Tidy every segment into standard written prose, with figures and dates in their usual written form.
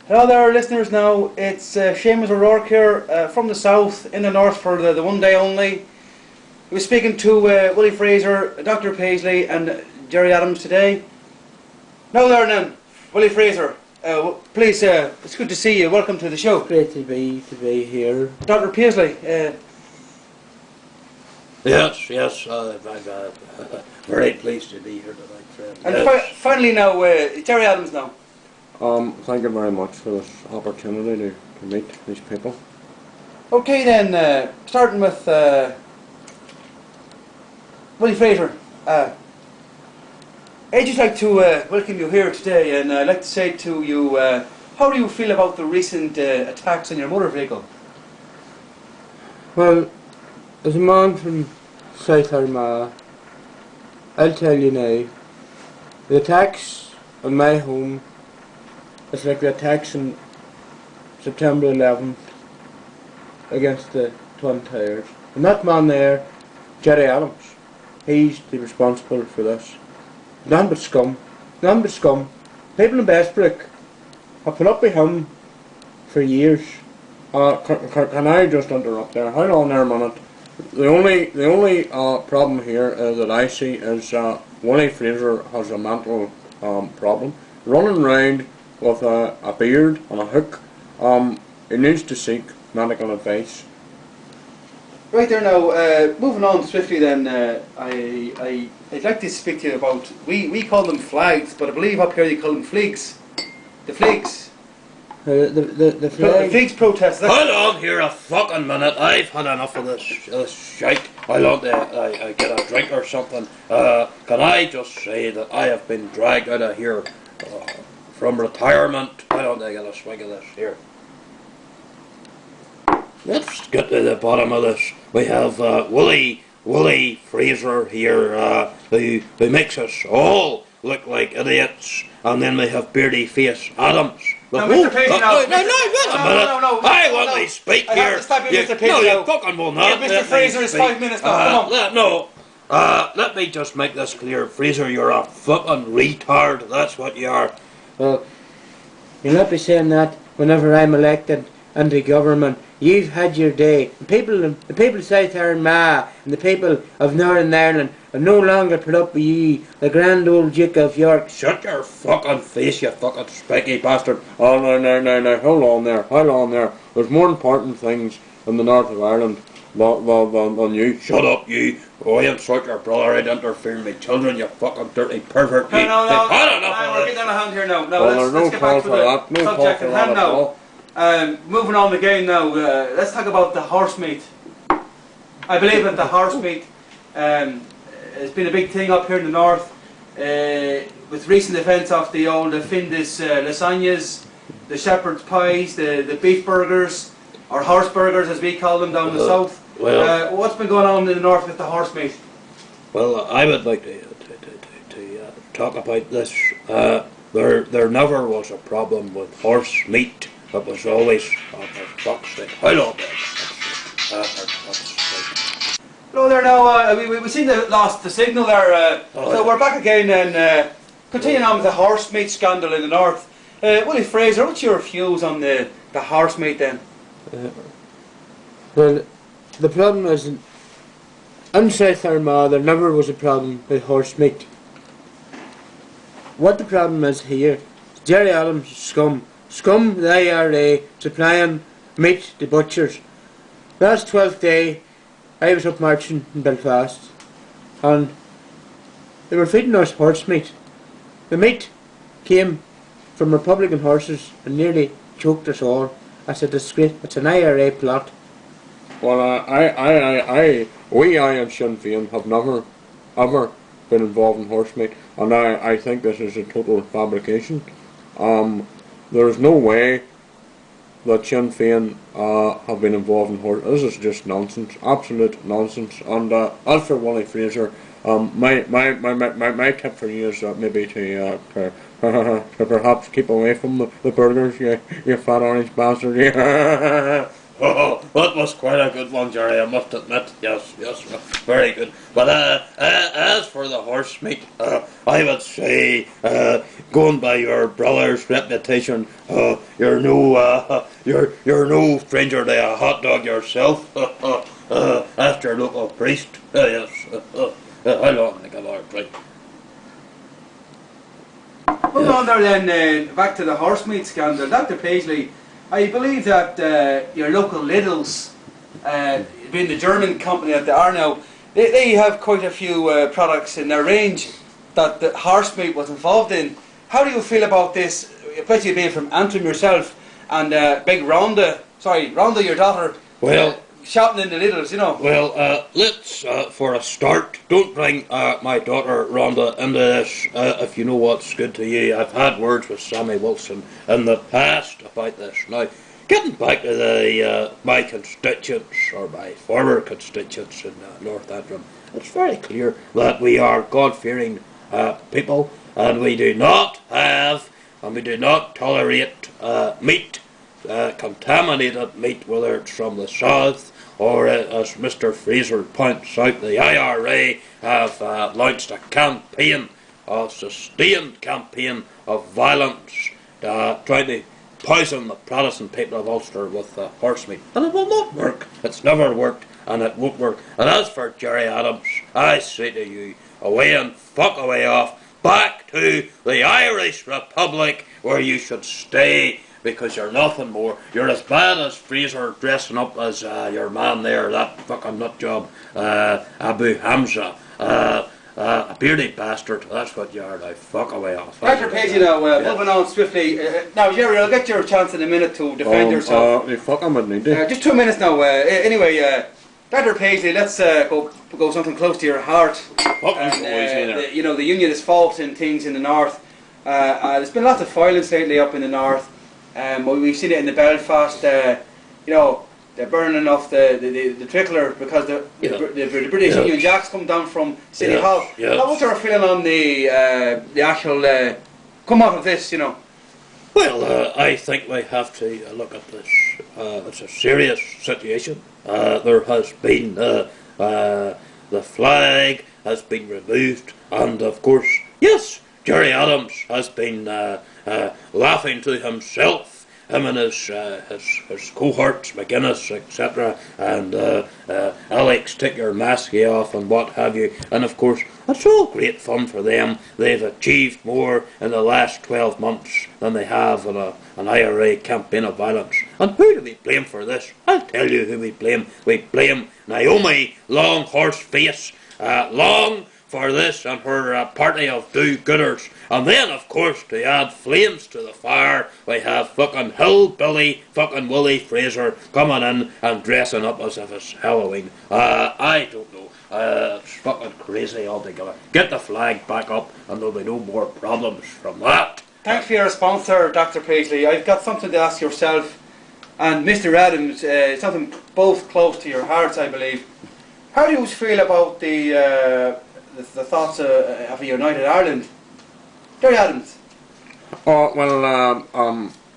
Hello there, listeners. Now it's Seamus O'Rourke here from the south in the north for the one day only. We're speaking to Willie Fraser, Dr. Paisley, and Jerry Adams today. Now there, then, Willie Fraser. Please, it's good to see you. Welcome to the show. Great to be here. Dr. Paisley. Yes, I'm very pleased to be here tonight, friend. And Yes. finally now, Jerry Adams now. Thank you very much for this opportunity to meet these people. Okay then, starting with Willie Fraser. I'd just like to welcome you here today, and I'd like to say to you, how do you feel about the recent attacks on your motor vehicle? Well, as a man from South Armagh, I'll tell you now, the attacks on my home, it's like the attacks on September 11th against the Twin Towers. And that man there, Jerry Adams, he's the responsible for this. None but scum. None but scum. People in Bestbrook have put up with him for years. Can I just interrupt there? Hold on there a minute. The only problem here that I see is Willie Fraser has a mental problem. Running around with a beard and a hook, he needs to seek medical advice. Right there now, moving on swiftly then, I'd like to speak to you about, we call them flags, but I believe up here you call them fleeks. The fleeks. The The fleeks protest. Hold on here a fucking minute. I've had enough of this shite. I want to get a drink or something. Can I just say that I have been dragged out of here from retirement? I don't want to get a swig of this here. Let's get to the bottom of this. We have Willie Fraser here, who makes us all look like idiots, and then we have Beardy Face Adams. Now, Mr. Paisley, no, wait a minute. No, I want to speak I here. have to stop you, Mr. Paisley, No, now. you fucking will not. Mr. Let me Fraser is speak. 5 minutes now. Come on. Let me just make this clear. Fraser, you're a fucking retard. That's what you are. Well, you'll not be saying that whenever I'm elected into government. You've had your day. The people of South Armagh and the people of Northern Ireland have no longer put up with you, the grand old Duke of York. Shut your fucking face, you fucking spiky bastard. Oh, no, hold on there. There's more important things in the north of Ireland than you. Shut up, you. Oh, I insult your brother. I'd interfere with my children, you fucking dirty pervert. No, You. no, we're We're getting on a hand here now. No, Well, let's get back to the no subject call at for hand that at now. all. Moving on again now, let's talk about the horse meat. I believe that the horse meat has been a big thing up here in the north, with recent events of the old Findus lasagnas, the shepherd's pies, the beef burgers, or horse burgers as we call them down the south. What's been going on in the north with the horse meat? Well, I would like to talk about this. There never was a problem with horse meat. It was always, for fuck's sake, hold on there. Hello there now, we seem to have lost the signal there, so we're back again and continuing on with the horse meat scandal in the north. Willie Fraser, what's your views on the horse meat then? Well, the problem is in South Armagh there never was a problem with horse meat. What the problem is here, Jerry Adams scum the IRA supplying meat to butchers. Last 12th day I was up marching in Belfast and they were feeding us horse meat. The meat came from Republican horses and nearly choked us all. I said, it's an IRA plot. Well, we and Sinn Féin have never, ever been involved in horse meat, and I think this is a total fabrication. There is no way that Sinn Féin have been involved in horse. This is just nonsense, absolute nonsense. And as for Willie Fraser, my tip for you is maybe to perhaps keep away from the burgers, you fat orange bastard. Oh, that was quite a good one, Jerry, I must admit. Yes, very good. But as for for the horse meat, I would say, going by your brother's reputation, you're no stranger to a hot dog yourself. After your local priest. Yes. How long I got our drink? Moving on there then, back to the horse meat scandal. Dr. Paisley, I believe that your local Lidl's, being the German company that they are now, they have quite a few products in their range that the horse meat was involved in. How do you feel about this, especially being from Antrim yourself, and big Rhonda, your daughter, Well, shouting in the Lidl's, you know? Well, let's, for a start, don't bring my daughter Rhonda into this if you know what's good to you. I've had words with Sammy Wilson in the past about this. Now, getting back to my constituents, or my former constituents in North Antrim, it's very clear that we are God-fearing people, and we do not have, and we do not tolerate meat, contaminated meat, whether it's from the south, or as Mr. Fraser points out, the IRA have launched a campaign, a sustained campaign of violence, trying to poison the Protestant people of Ulster with horse meat. And it will not work. It's never worked, and it won't work. And as for Gerry Adams, I say to you, away and fuck away off, back to the Irish Republic, where you should stay, because you're nothing more. You're as bad as Fraser dressing up as your man there, that fucking nut job, Abu Hamza. A beardy bastard, that's what you are now. Fuck away off. Dr. Paisley now, moving on swiftly. Now, Jerry, I'll get your chance in a minute to defend yourself. Fuck, I'm gonna need to. Just 2 minutes now. Anyway, Dr. Paisley, let's go something close to your heart. You know, the Unionist fault in things in the north. There's been lots of violence lately up in the north. We've seen it in the Belfast. You know, they're burning off the trickler because the British Union Jacks come down from City Hall. What's our feeling on the actual come out of this? You know. Well, I think we have to look at this. It's a serious situation. There has been the flag has been removed, and of course, yes, Gerry Adams has been laughing to himself, him and his cohorts, McGuinness, etc., and Alex, take your mask off and what have you. And of course, it's all great fun for them. They've achieved more in the last 12 months than they have in an IRA campaign of violence. And who do we blame for this? I'll tell you who we blame. We blame Naomi Longhorseface, Long, for this and her party of do-gooders. And then, of course, to add flames to the fire, we have fucking hillbilly fucking Willie Fraser coming in and dressing up as if it's Halloween. I don't know. It's fucking crazy altogether. Get the flag back up and there'll be no more problems from that. Thanks for your response there, Dr. Paisley. I've got something to ask yourself and Mr. Adams, something both close to your hearts, I believe. How do you feel about the thoughts of a united Ireland? Gerry Adams.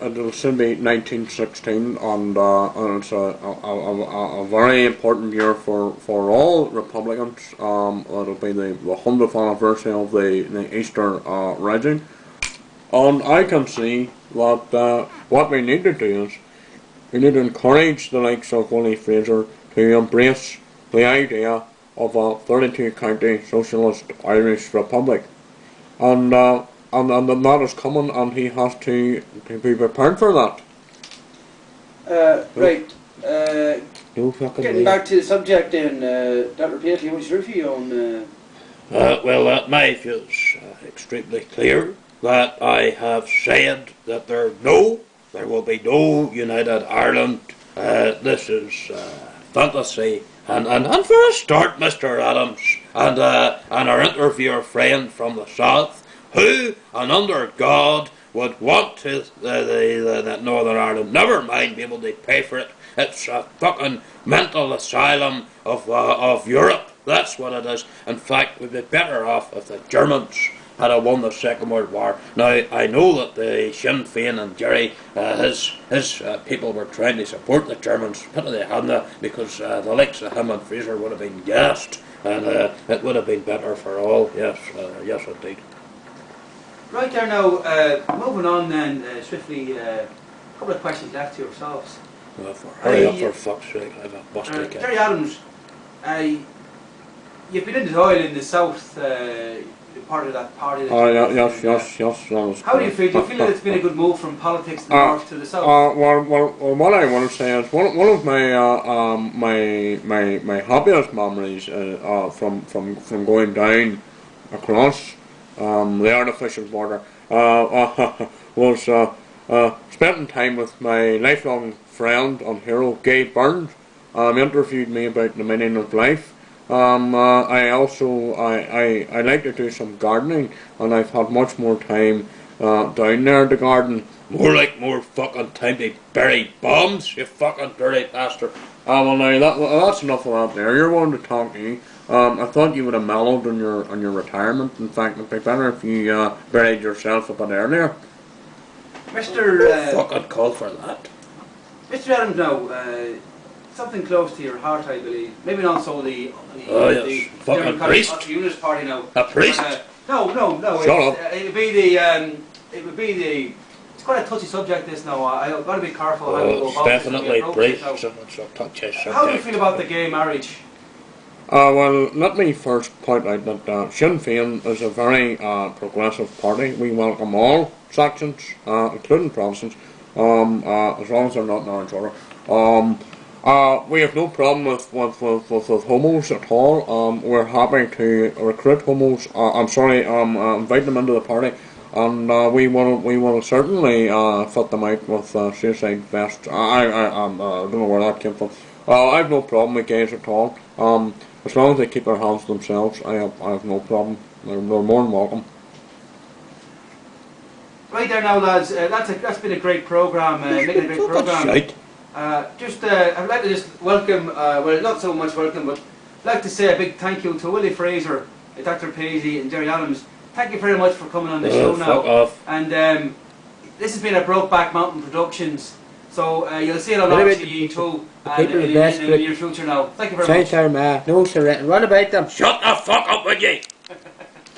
It'll soon be 1916, and it's a very important year for all Republicans. It'll be the 100th anniversary of the Easter Rising, and I can see that what we need to do is we need to encourage the likes of Willie Fraser to embrace the idea of a 32-county socialist Irish Republic, and that is coming, and he has to be prepared for that. Right. Getting back to the subject then, Dr. Paisley, what's your view on... Well, my view is extremely clear, that I have said that there will be no United Ireland. This is fantasy. And for a start, Mr. Adams, and our interviewer friend from the south, who, and under God, would want to that Northern Ireland, never mind be able to pay for it. It's a fucking mental asylum of Europe. That's what it is. In fact, we'd be better off if the Germans had won the Second World War. Now, I know that the Sinn Féin and Gerry, his people were trying to support the Germans, pity they hadn't, because the likes of him and Fraser would have been gassed and it would have been better for all. Yes, yes indeed. Right there now, moving on then swiftly, a couple of questions left to yourselves. Hurry up for fuck's sake, I have a bus ticket. Jerry Adams, you've been in the oil in the south, part of that party. Oh, yes. How do you feel? Do you feel that it's been a good move from politics in the north to the south? Well, what I want to say is one of my happiest memories from going down across the artificial border was spending time with my lifelong friend and hero, Gabe Burns. He interviewed me about the meaning of life. I like to do some gardening, and I've had much more time down there to garden. More fucking time to bury bombs, you fucking dirty bastard. Well now that's enough of that there. You're wanting to talk to me. I thought you would have mellowed on your retirement. In fact, it'd be better if you buried yourself a bit earlier. Mr. Fucking call for that. Mr. Adams now, something close to your heart, I believe. Maybe not so the fucking priest. Unionist Party now. A priest? No. Shut up. It would be the. It's quite a touchy subject. This now. I've got to be careful how we go about definitely this. priest. How do you feel about the gay marriage? Well, let me first point out that Sinn Féin is a very progressive party. We welcome all sections, including Protestants, as long as they're not in our order. We have no problem with homos at all. We're happy to recruit homos. Invite them into the party, and we will certainly fit them out with suicide vests. I don't know where that came from. I have no problem with gays at all. As long as they keep their hands to themselves, I have no problem. They're more than welcome. Right there now, lads. That's been a great programme. Making a great programme. I'd like to just welcome, well, not so much welcome, but I'd like to say a big thank you to Willie Fraser, Dr. Paisley and Jerry Adams. Thank you very much for coming on the show now. Fuck off. And this has been a Brokeback Mountain Productions. So you'll see it on RTE too and in the near future now. Thank you very much. No surrender. What about them? Shut the fuck up with you!